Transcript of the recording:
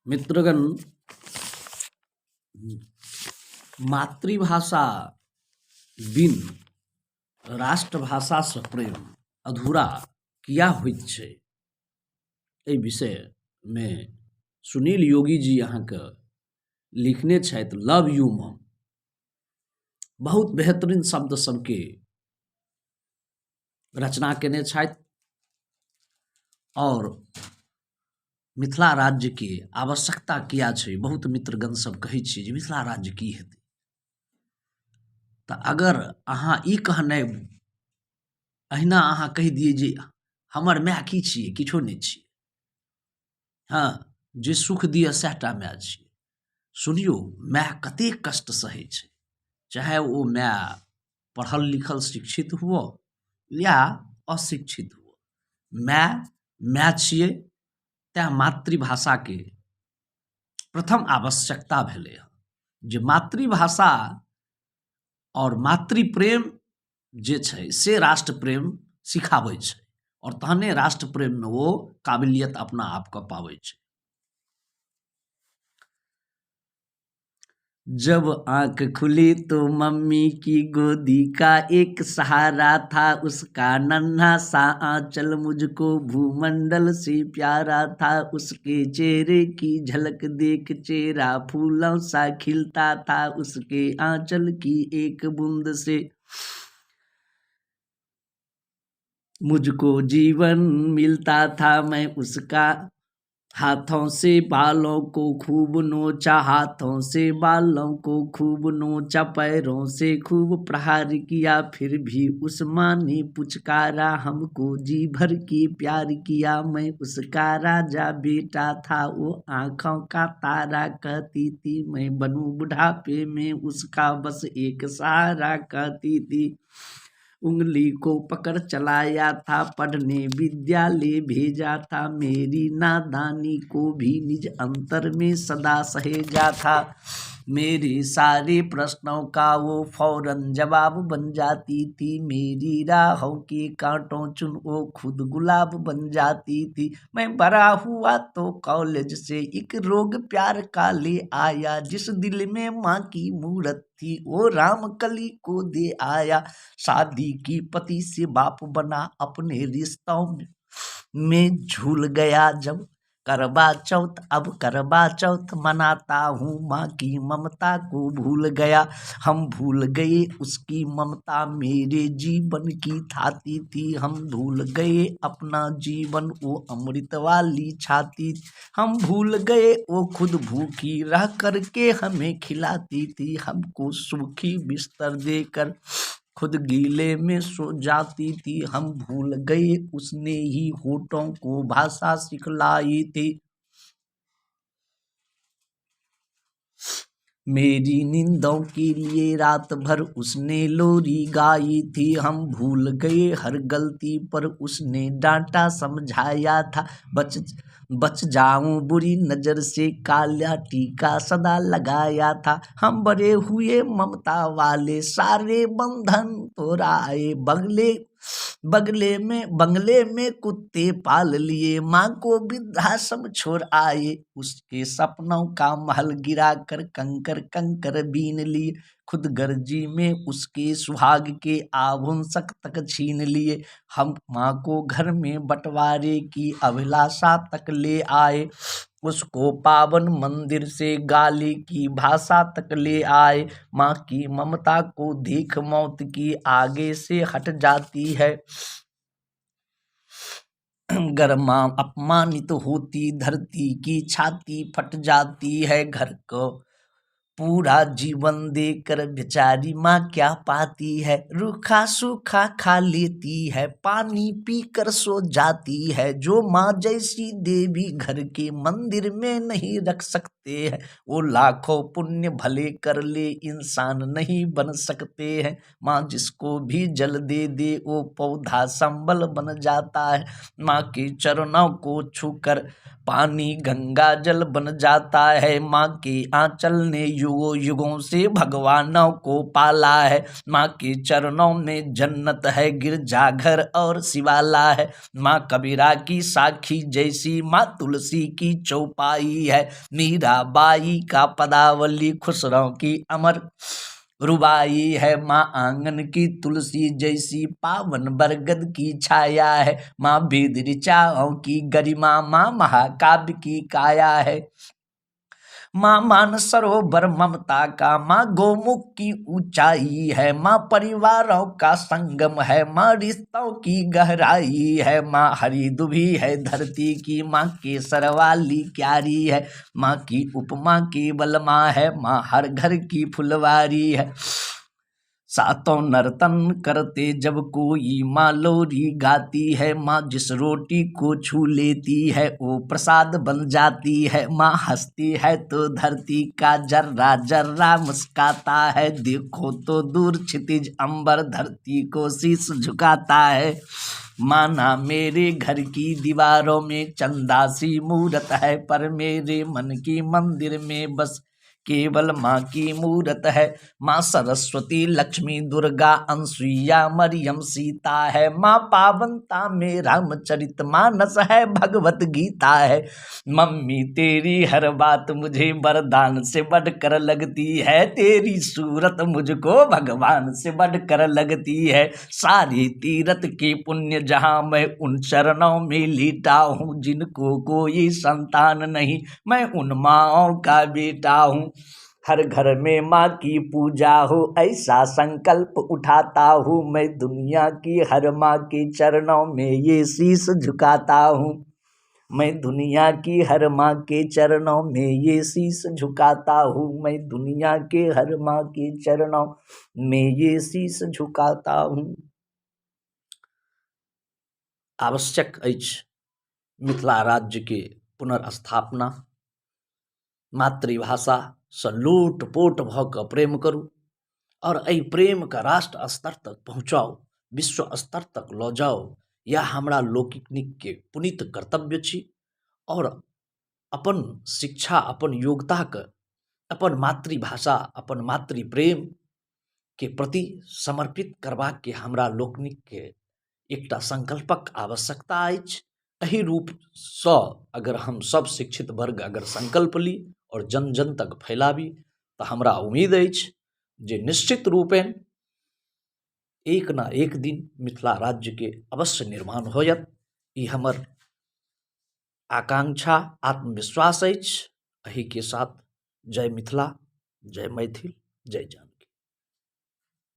मित्रगण, मातृभाषा बिन राष्ट्रभाषा से प्रेम अधूरा किया होइत छै। एहि विषय में सुनील योगी जी अहाँके लिखने छथि लव यू मम। बहुत बेहतरीन शब्द सबके रचना केने छथि और मिथिला राज्य के आवश्यकता किया छै। बहुत मित्रगण सब कहै छियै जे मिथिला राज्य की हेतै, तऽ अगर अहाँ ई कहनाइ अहिना अहाँ कहि दियै जे हमर माय की छियै, किछो नहि छियै, हाँ जे सुख दिअ सएहटा माय छियै। सुनियौ माय कतेक कष्ट सहै छै, चाहे ओ माय पढ़ल लिखल शिक्षित हुअ या अशिक्षित हुअ, माय माय छियै। तैं मातृभाषाके प्रथम आवश्यकता भेलै जे मातृभाषा और मातृप्रेम जे छै से राष्ट्र प्रेम सिखाबै छै और तहने राष्ट्र प्रेम में वो काबिलियत अपना आप के पाबै छै। जब आंख खुली तो मम्मी की गोदी का एक सहारा था, उसका नन्हा सा आंचल मुझको भूमंडल से प्यारा था। उसके चेहरे की झलक देख चेहरा फूलों सा खिलता था, उसके आंचल की एक बूंद से मुझको जीवन मिलता था। मैं उसका हाथों से बालों को खूब नोचा, हाथों से बालों को खूब नोचा, पैरों से खूब प्रहार किया, फिर भी उस माँ ने पुचकारा हमको जी भर के प्यार किया। मैं उसका राजा बेटा था, वो आंखों का तारा कहती थी, मैं बनूं बुढ़ापे में उसका बस एक सहारा कहती थी। उंगली को पकड़ चलाया था, पढ़ने विद्यालय भेजा था, मेरी नादानी को भी निज अंतर में सदा सहेजा था। मेरे सारे प्रश्नों का वो फौरन जवाब बन जाती थी, मेरी राहों के कांटों चुन वो खुद गुलाब बन जाती थी। मैं बड़ा हुआ तो कॉलेज से एक रोग प्यार का ले आया, जिस दिल में माँ की मूरत थी वो राम कली को दे आया। शादी की पति से बाप बना, अपने रिश्तों में झूल गया जब करवा चौथ, अब करवा चौथ मनाता हूँ, माँ की ममता को भूल गया। हम भूल गए उसकी ममता मेरे जीवन की थाती थी, हम भूल गए अपना जीवन वो अमृत वाली छाती। हम भूल गए वो खुद भूखी रह करके हमें खिलाती थी, हमको सूखी बिस्तर देकर खुद गीले में सो जाती थी। हम भूल गए उसने ही होठों को भाषा सिखलाई थी, मेरी नींदों के लिए रात भर उसने लोरी गाई थी। हम भूल गए हर गलती पर उसने डांटा समझाया था, बच जाऊं बुरी नजर से काला टीका सदा लगाया था। हम बड़े हुए ममता वाले सारे बंधन तोड़ाए, बंगले में कुत्ते पाल लिए, माँ को वृद्धाश्रम छोड़ आए। उसके सपनों का महल गिरा कर कंकर बीन लिए, खुद गर्जी में उसके सुहाग के आभूषक तक छीन लिए। हम माँ को घर में बंटवारे की अभिलाषा तक ले आए, उसको पावन मंदिर से गाली की भाषा तक ले आए। माँ की ममता को देख मौत की आगे से हट जाती है, अगर माँ अपमानित होती धरती की छाती फट जाती है। घर को पूरा जीवन देकर बेचारी माँ क्या पाती है, रूखा सूखा खा लेती है, पानी पीकर सो जाती है। जो माँ जैसी देवी घर के मंदिर में नहीं रख सकते हैं, वो लाखों पुण्य भले कर ले इंसान नहीं बन सकते हैं। माँ जिसको भी जल दे दे वो पौधा संबल बन जाता है, माँ के चरणों को छूकर पानी गंगा जल बन जाता है। माँ के आंचल ने युगों युगों से भगवानों को पाला है। माँ के चरणों में जन्नत है, गिरजाघर और शिवाला है। माँ कबीरा की साखी जैसी माँ तुलसी की चौपाई है। मीराबाई का पदावली खुसरों की अमर रुबाई है। माँ आंगन की तुलसी जैसी पावन बरगद की छाया है। माँ वेद ऋचाओं की गरिमा, माँ महाकाव्य की काया है। माँ मानसरोवर ममता का, माँ गौमुख की ऊंचाई है। माँ परिवारों का संगम है, माँ रिश्तों की गहराई है। माँ हरी दुभी है धरती की, माँ केसर वाली क्यारी है। माँ की उपमा केवल माँ है, माँ हर घर की फुलवारी है। सातों नर्तन करते जब कोई माँ लोरी गाती है। माँ जिस रोटी को छू लेती है वो प्रसाद बन जाती है। माँ हंसती है तो धरती का जर्रा जर्रा मुस्काता है। देखो तो दूर क्षितिज अंबर धरती को शीश झुकाता है। माना मेरे घर की दीवारों में चंदा सी मूरत है, पर मेरे मन की मंदिर में बस केवल माँ की मूरत है। माँ सरस्वती लक्ष्मी दुर्गा अनसुईया मरियम सीता है। माँ पावनता में रामचरित मानस है, भगवत गीता है। मम्मी तेरी हर बात मुझे वरदान से बढ़कर लगती है। तेरी सूरत मुझको भगवान से बढ़कर लगती है। सारी तीरथ के पुण्य जहाँ मैं उन चरणों में लेटा हूँ। जिनको कोई संतान नहीं मैं उन माँओं का बेटा हूँ। हर घर में माँ की पूजा हो ऐसा संकल्प उठाता हूँ। मैं दुनिया की हर माँ के चरणों में ये शीश झुकाता हूँ। मैं दुनिया की हर माँ के चरणों में ये शीश झुकाता हूँ। मैं दुनिया के हर माँ के चरणों में ये शीश झुकाता हूँ। आवश्यक अछि मिथिला राज्य के पुनर्स्थापना। मातृभाषासँ लोट पोट भऽ कऽ प्रेम करू और एहि प्रेमके राष्ट्र स्तर तक पहुँचाउ, विश्व स्तर तक लऽ जाउ। यह हमरा लोकनिकके पुनीत कर्तव्य छी। और अपन शिक्षा, अपन योग्यताके, अपन मातृभाषा, अपन मातृ प्रेम के प्रति समर्पित करबाके हमरा लोकनिकके एकटा संकल्पक आवश्यकता अछि। एहि रूपसँ अगर हम सब शिक्षित वर्ग अगर संकल्प ली और जन जन तक फैलाबी तऽ हमरा उम्मीद अछि जे निश्चित रूपेण एक ना एक दिन मिथिला राज्य के अवश्य निर्माण होयत। ई हमर आकांक्षा आत्मविश्वास अछि। एहि के साथ जय मिथिला, जय मैथिल, जय जानकी।